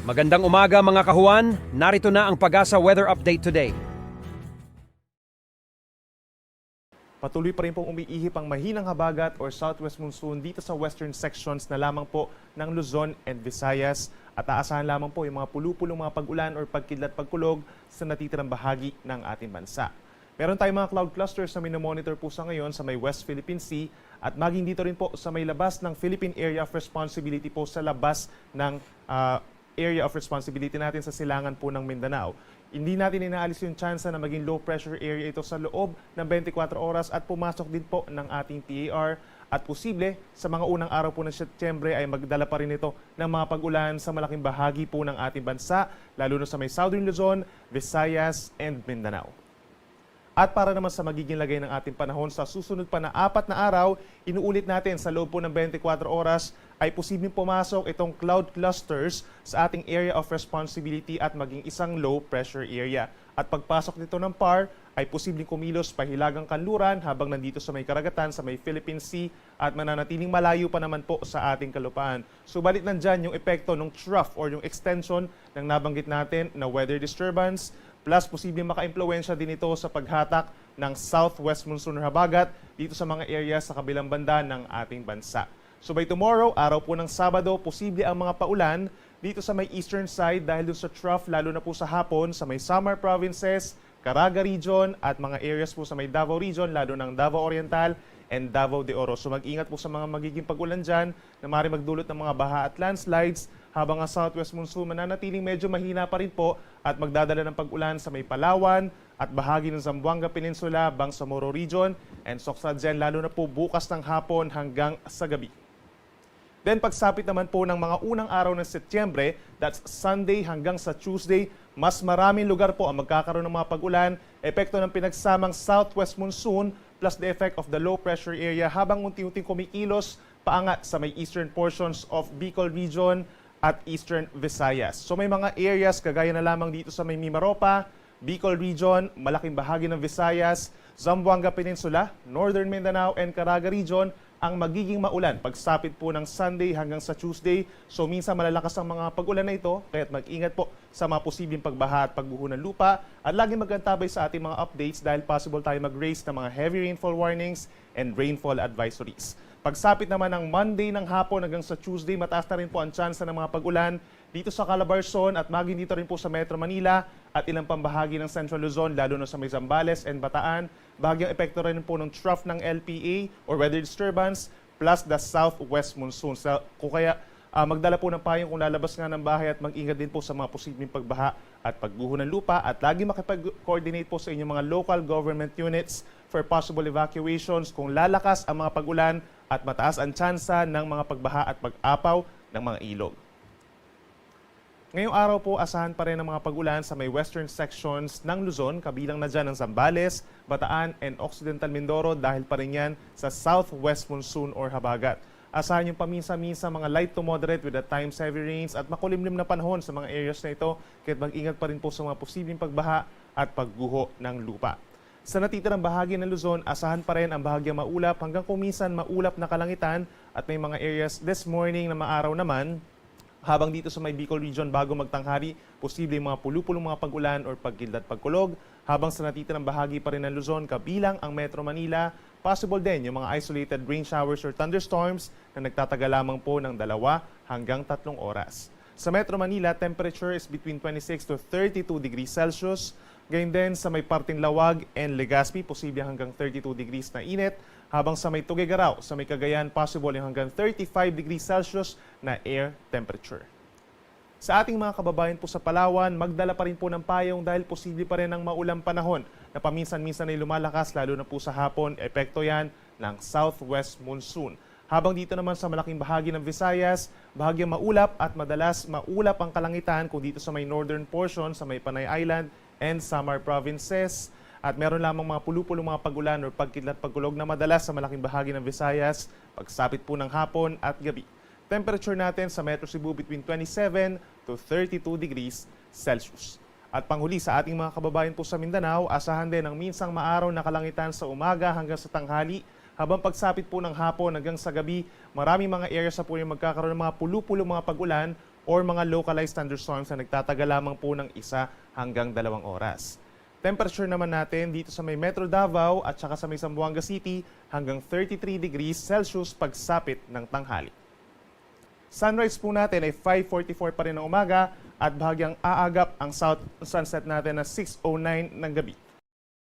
Magandang umaga mga kahuan, narito na ang Pag-asa Weather Update today. Patuloy pa rin pong umiihip ang mahinang habagat or southwest monsoon dito sa western sections na lamang po ng Luzon and Visayas at aasahan lamang po yung mga pulupulong mga pag-ulan or pagkidlat pagkulog sa natitirang bahagi ng ating bansa. Meron tayong mga cloud clusters na minomonitor po sa ngayon sa may West Philippine Sea at maging dito rin po sa may labas ng Philippine Area of Responsibility po sa labas ng area of responsibility natin sa silangan po ng Mindanao. Hindi natin inaalis yung chance na maging low pressure area ito sa loob ng 24 oras at pumasok din po ng ating PAR at posible sa mga unang araw po ng Setyembre ay magdala pa rin ito ng mga pag-ulan sa malaking bahagi po ng ating bansa, lalo na sa may Southern Luzon, Visayas, and Mindanao. At para naman sa magiging lagay ng ating panahon sa susunod pa na 4 na araw, inuulit natin sa loob po ng 24 oras ay posibleng pumasok itong cloud clusters sa ating area of responsibility at maging isang low pressure area. At pagpasok nito ng PAR ay posibleng kumilos pahilagang kanluran habang nandito sa may karagatan sa may Philippine Sea at mananatiling malayo pa naman po sa ating kalupaan. Subalit nandyan yung epekto ng trough or yung extension ng nabanggit natin na weather disturbance plus posibleng maka-impluwensya din ito sa paghatak ng southwest monsoon or habagat dito sa mga area sa kabilang banda ng ating bansa. So by tomorrow, araw po ng Sabado, posible ang mga paulan dito sa may eastern side dahil dun sa trough, lalo na po sa hapon sa may Samar provinces, Caraga region at mga areas po sa may Davao region, lalo ng Davao Oriental and Davao de Oro. So mag-ingat po sa mga magiging pag-ulan dyan na maaaring magdulot ng mga baha at landslides habang ang southwest monsoon mananatiling medyo mahina pa rin po at magdadala ng pag-ulan sa may Palawan at bahagi ng Zamboanga Peninsula, Bangsamoro region and Socraten lalo na po bukas ng hapon hanggang sa gabi. Then pagsapit naman po ng mga unang araw ng Setyembre, that's Sunday hanggang sa Tuesday, mas maraming lugar po ang magkakaroon ng mga pag-ulan, epekto ng pinagsamang southwest monsoon plus the effect of the low pressure area habang unti-unting kumikilos paangat sa may eastern portions of Bicol region at eastern Visayas. So may mga areas kagaya na lamang dito sa may Mimaropa, Bicol region, malaking bahagi ng Visayas, Zamboanga Peninsula, Northern Mindanao and Caraga region ang magiging maulan pagsapit po ng Sunday hanggang sa Tuesday. So minsan malalakas ang mga pag-ulan na ito, kaya't mag-ingat po sa mga posibleng pagbaha at pagguho ng lupa at laging magantabay sa ating mga updates dahil possible tayo mag-raise ng mga heavy rainfall warnings and rainfall advisories. Pagsapit naman ng Monday ng hapon hanggang sa Tuesday, mataas na rin po ang tsansa ng mga pag-ulan dito sa Calabarzon at maging dito rin po sa Metro Manila at ilang pambahagi ng Central Luzon, lalo na sa may Zambales and Bataan. Bahagyang epekto rin po ng trough ng LPA or weather disturbance plus the southwest monsoon. So, kung kaya magdala po ng payong kung lalabas nga ng bahay at mag-ingat din po sa mga posibleng pagbaha at pagguho ng lupa at lagi makipag-coordinate po sa inyong mga local government units for possible evacuations kung lalakas ang mga pag-ulan at mataas ang tsansa ng mga pagbaha at pag-apaw ng mga ilog. Ngayong araw po, asahan pa rin ang mga pag-ulan sa may western sections ng Luzon, kabilang na dyan ang Zambales, Bataan, and Occidental Mindoro dahil pa rin yan sa southwest monsoon or habagat. Asahan yung paminsa-minsa mga light to moderate with at times heavy rains at makulimlim na panahon sa mga areas na ito, kaya't mag-ingat pa rin po sa mga posibleng pagbaha at pagguho ng lupa. Sa natitirang bahagi ng Luzon, asahan pa rin ang bahagyang maulap hanggang kuminsan maulap na kalangitan at may mga areas this morning na maaraw naman. Habang dito sa may Bicol region bago magtanghali, posible mga pulupulong mga pag-ulan or pagkidlat pagkulog. Habang sa natitirang bahagi pa rin ng Luzon, kabilang ang Metro Manila, possible din yung mga isolated rain showers or thunderstorms na nagtatagal lamang po ng 2 hanggang 3 oras. Sa Metro Manila, temperature is between 26 to 32 degrees Celsius. Gayun din sa may parting Lawag and Legazpi, posible hanggang 32 degrees na init. Habang sa may Tuguegarao, sa may Cagayan, possible yung hanggang 35 degrees Celsius na air temperature. Sa ating mga kababayan po sa Palawan, magdala pa rin po ng payong dahil posible pa rin ang maulang panahon na paminsan-minsan ay lumalakas, lalo na po sa hapon, epekto yan ng southwest monsoon. Habang dito naman sa malaking bahagi ng Visayas, bahagyang maulap at madalas maulap ang kalangitan kung dito sa may northern portion, sa may Panay Island and Samar provinces. At meron lamang mga pulupulong mga pag-ulan o pagkidlat pagkulog na madalas sa malaking bahagi ng Visayas, pagsapit po ng hapon at gabi. Temperature natin sa Metro Cebu between 27 to 32 degrees Celsius. At panghuli sa ating mga kababayan po sa Mindanao, asahan din ang minsang maaraw na kalangitan sa umaga hanggang sa tanghali. Habang pagsapit po ng hapon hanggang sa gabi, maraming mga areas sa po yung magkakaroon ng mga pulupulong mga pag-ulan or mga localized thunderstorms na nagtatagal lamang po ng 1 hanggang 2 oras. Temperature naman natin dito sa may Metro Davao at saka sa may Zamboanga City hanggang 33 degrees Celsius pagsapit ng tanghali. Sunrise po natin ay 5:44 pa rin ng umaga at bahagyang aagap ang sunset natin na 6:09 ng gabi.